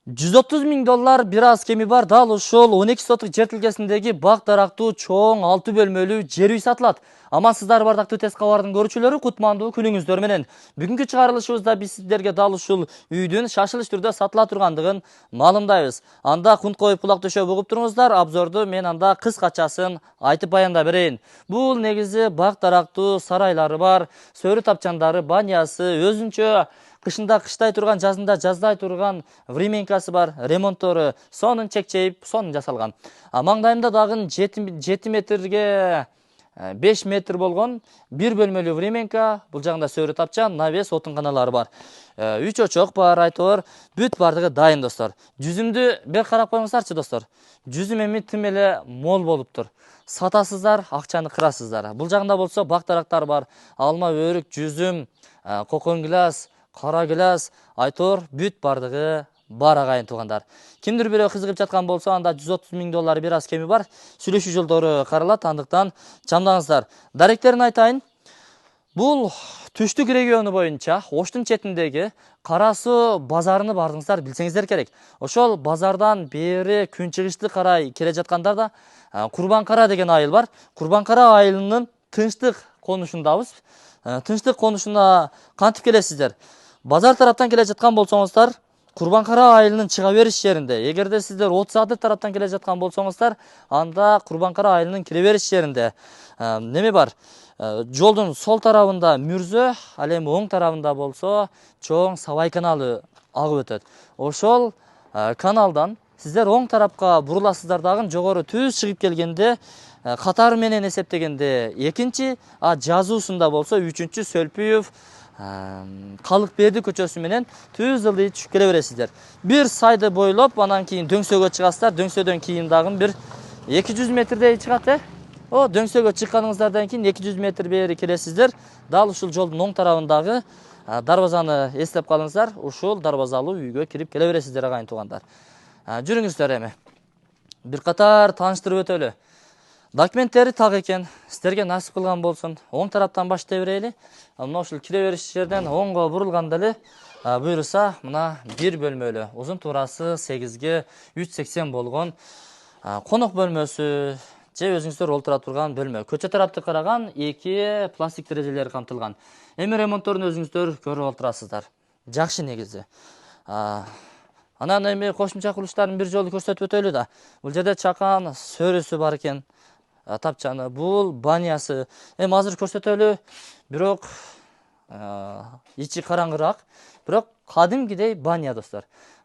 $130.000 бир аз кеми бар. Дал ушул 12 сотук жер тилкесиндеги бак дарактуу чоң 6 бөлмөлүү жер үй сатылат. Амансыздар бардактуу тез кабардын көрүүчүлөрү, кутмандуу күнүңүздөр менен. Бүгүнкү чыгарылышыбызда биз сиздерге дал ушул үйдүн шашылыш түрдө сатыла тургандыгын маалымдайбыз. Анда кунт коюп кулак төшөп угуп туруңуздар. Обзорду мен анда кыскачасын айтып баяндап берейин. Бул негизи бак дарактуу сарайлары бар, сөрү тапчандары, банясы, өзүнчө кышында кыштай турган, жазында жаздай турган временкасы бар, ремонттору сонун чекчейип, сонун жасалган. Маңдайымда дагы 7 метрге 5 метр болгон бир бөлмөлүү временка, бул жагында сөрү тапчан, навес, отун каналары бар. 3 очок бар, айтор, бүт бардыгы дайын достор. Жүзүмдү бер карап коюңуздарчы достор. Жүзүм эми тим эле мол болуптур. Сатасыздар, акчаны кырасыздар. Бул жагында болсо бак дарактар бар, алма, өрүк, жүзүм, кокон гилас, кара гилас, айтор, бүт бардыгы бар агайын туугандар. Кимдир бирөө кызыгып жаткан болсо, анда $130.000 бир аз кеми бар. Сүйлөшүү жолдору каралат, андыктан чамдаңыздар. Даректерин айтайын. Бул түштүк региону боюнча Оштун четиндеги Кара Суу базарыны бардыңыздар билсеңиздер керек. Ошол базардан бери күнчыгышты карай келе жаткандар да Курбан Кара деген айыл бар. Курбан Кара айылынын тынчтык конушундабыз. Тынчтык конушуна кантип келесиздер? Базар тараптан келе жаткан болсоңуздар, Курбан Кара айылынын чыга бериш жеринде. Эгерде сиздер От Саадык тараптан келе жаткан болсоңуздар, анда Курбан Кара айылынын кире бериш жеринде неме бар? Жолдун сол тарабында Мүрзө, ал эми оң тарабында болсо чоң Сабай каналы агып өтөт. Ошол каналдан сиздер оң тарапка буруласыздар дагы, жогору түз чыгып келгенде катары менен эсептегенде экинчи, жазуусунда болсо үчүнчү Сөлпүев, Калыкберди көчөсү менен түз ылдый түшүп келе бересиздер. Бир сайды бойлоп, анан кийин дөңсөгө чыгасыздар. Дөңсөдөн кийин дагы бир 200 метрдей чыгат, дөңсөгө чыкканыңыздардан кийин 200 метр бери келесиздер. Дал ушул жолдун оң тарабындагы дарбазаны эстеп калыңыздар. Ушул дарбазалуу үйгө кирип келе бересиздер агайын туугандар. Жүрүңүздөр эми. Бир катар тааныштырып өтөлү. Документтери так экен. Сиздерге насип кылган болсун. Оң тараптан баштай берели. Мына ушул кире бериш жерден оңго бурулганда эле буйруса мына бир бөлмөлүү. Узун туурасы 8ге 380 болгон конок бөлмөсү же өзүңүздөр олтура турган бөлмө. Көчө тарапты караган 2 пластик терезелери камтылган. Эми ремонтторун өзүңүздөр көрүп олтурасыздар. Жакшы негизи. Анан эми кошумча курулуштарын бир жолу көрсөтүп өтөлү да. Бул жерде чакан сөрүсү бар экен. Тапчаны, бул банясы. Эми азыр көрсөтөлү, бирок ичи караңгыраак, бирок кадимкидей баня достор.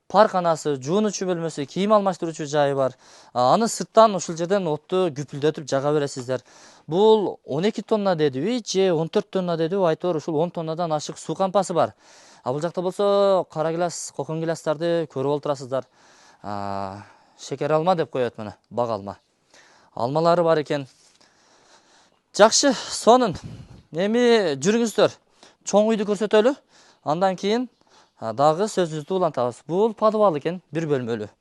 Парканасы, жуунучу бөлмөсү, кийим алмаштыруучу жайы бар. Аны сырттан ушул жерден отту күпүлдөтүп жага бересиздер. Бул 12 тонна дедиби же 14 тонна дедиби, айтор ушул 10 тоннадан ашык суу кампасы бар. Бул жакта болсо кара гилас, кокон гиластарды көрүп олтурасыздар. Шекер алма деп коет мына, бак алма. Алмалары бар экен. Жакшы, сонун. Эми жүрүңүздөр. Чоң үйдү көрсөтөлү. Андан кийин дагы сөзүбүздү улантабыз. Бул подвал экен, бир бөлмөлүү.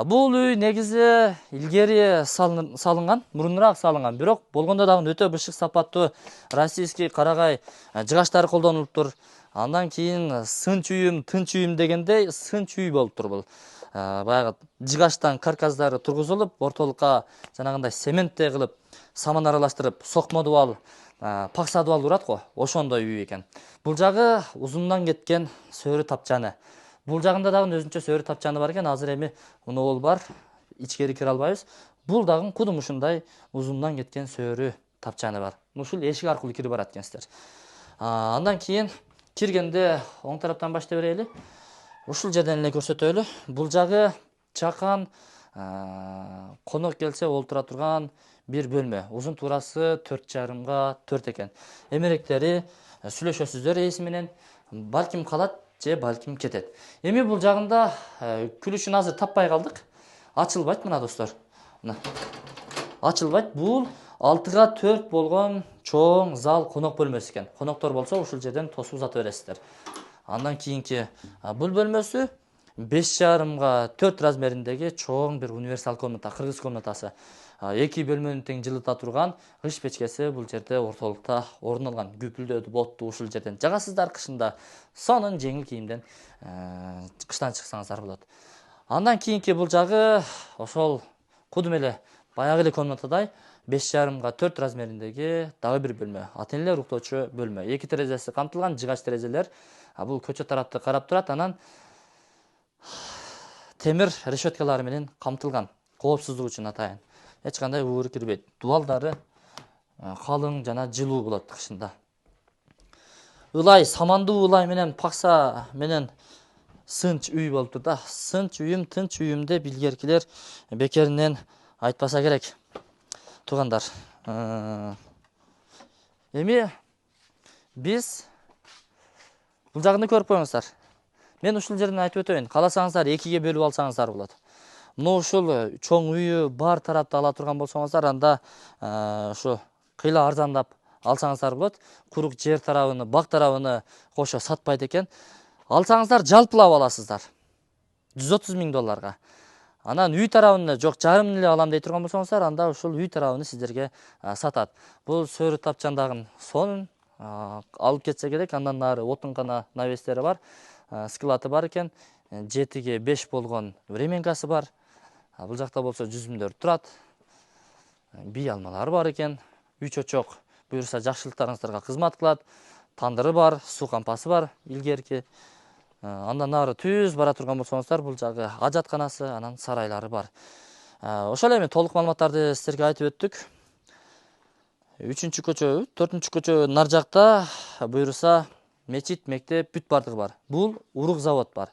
Бул үй негизи илгери салынган, мурунураак салынган, бирок болгондо дагы өтө бышык сапаттуу российский карагай жыгачтары колдонулуптур. Андан кийин сынч үйүм, тынч үйүм дегендей сынч үй болуптур бул. Баягы жыгачтан карказдары тургузулуп, ортолукка жанагындай сементтей кылып, саман аралаштырып, сокмо дубал, пакса дубал турат го, ошондой үй экен. Бул жагы узундан кеткен сөрү тапчаны. Бул жагында дагы өзүнчө сөрү тапчаны бар экен. Азыр эми муну ол бар, ичкери кире албайбыз. Бул дагы кудум ушундай узундан кеткен сөрү тапчаны бар. Ушул эшик аркылуу кирип барат экенсиздер. Андан кийин киргенде оң тараптан баштай берели. Ушул жерден эле көрсөтөлү. Бул жагы чакан конок келсе олтура турган бир бөлмө. Узун туурасы 4,5 4 экен. Эмеректери сүйлөшөсүздөр ээси менен, балким калат же балким кетет. Эми бул жагында күлүшүн азыр таппай калдык. Ачылбайт мына достор. Мына. Ачылбайт. Бул 6га 4 болгон чоң зал конок бөлмөсү экен. Коноктор болсо ушул жерден тосуп узата бересиздер. Андан кийинки бул бөлмөсү 5,5га 4 размериндеги чоң бир универсал комната, кыргыз комнатасы. 2 бөлмөнү тең жылыта турган кыш печкеси бул жерде ортолукта орун алган. Күпүлдөдү, ботту ушул жерден жагасыздар кышында. Сонун жеңил кийимден кыштан чыксаңыздар болот. Андан кийинки бул жагы ошол кудум эле баягы эле комнатадай 5,5 4 размериндеги дагы бир бөлмө. Ата энелер уктоочу бөлмө. 2 терезеси камтылган, жыгач терезелер. Бул көчө тарапты карап турат. Анан темир решеткалары менен камтылган. Коопсуздук үчүн атайын. Эч кандай ууру кирбейт. Дубалдары калың жана жылуу болот кышында. Ылай, самандуу ылай менен пакса менен сынч үй болуптур да. Сынч үйүм, тынч үйүм деп илгеркилер бекеринен айтпаса керек. Туугандар, эми биз бул жагын көрүп коюңуздар. Мен ушул жерден айтып өтөйүн. Кааласаңыздар 2ге бөлүп алсаңыздар болот. Мына ушул чоң үйү бар тарапты ала турган болсоңуздар, анда ушу кыйла арзандап алсаңыздар болот. Курук жер тарабыны, бак тарабыны кошо сатпайт экен. Алсаңыздар жалпылап аласыздар. $130,000. Анан үй тарабын жок, жарым эле алам дей турган болсоңуздар, анда ушул үй тарабын сиздерге сатат. Бул сөрү тапчандагын сонун алып кетсе керек. Андан нары отункана навестери бар, склады бар экен. 7ге 5 болгон временкасы бар. Бул жакта болсо жүзүмдөр турат. Бий алмалары бар экен. Үй чочок буюрса жакшылыктарыңыздарга кызмат кылат. Тандыры бар, суу кампасы бар, илгерки. Андан нары түз бара турган болсоңуздар, бул жагы ажатканасы, анан сарайлары бар. Ошол эми толук маалыматтарды сиздерге айтып өттүк. 3-чү көчө, 4-чү көчө нар жакта буюрса мечит, мектеп бүт бардыгы бар. Бул урук завод бар.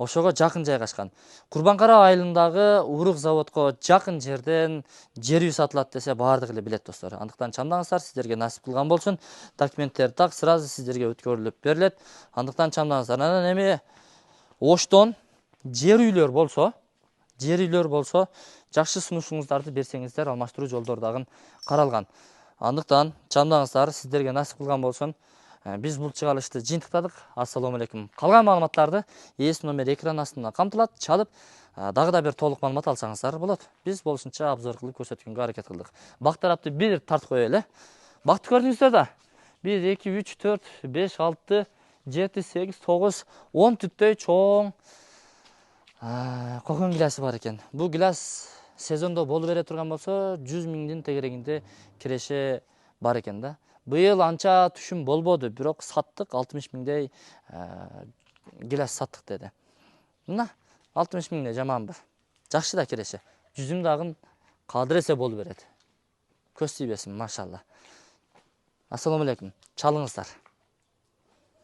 Ошого жакын жайгашкан. Курбанкара айылындагы урук заводко жакын жерден жер үй сатылат десе баардыгы эле билет достор. Андыктан чамдаңыздар, сиздерге насип кылган болсун. Документтер так сразу сиздерге өткөрүлүп берилет. Андыктан чамдаңыздар. Анан эми Оштон жер үйлөр болсо, жакшы сунушуңуздарды берсеңиздер, алмаштыруу жолдору дагы каралган. Андыктан чамдаңыздар, сиздерге насип кылган болсун. Биз бул чыгарылышты жыйынтыктадык. Ассалому алейкум. Калган маалыматтарды ээси номер экран астында камтылат. Чалып, дагы да бир толук маалымат алсаңыздар болот. Биз болушунча обзор кылып көрсөткөнгө аракет кылдык. Бак тарапты бир тартып коелу. Бакты көрдүңүздөр да. 1 2 3 4 5 6 7 8 9 10 түптөй чоң кокон гилясы бар экен. Бул гиляс сезондо боло бере турган болсо 100,000 тегерегинде киреше бар экен да. Быйыл анча түшүм болбоду, бирок саттык, 60,000 гиляс саттык деди. Мына 60,000 жаманбы. Жакшы да киреше. Жүзүм дагы кадыр эсе боло берет. Көз тийбесин, машалла. Ассаламу алейкум. Чалыңыздар.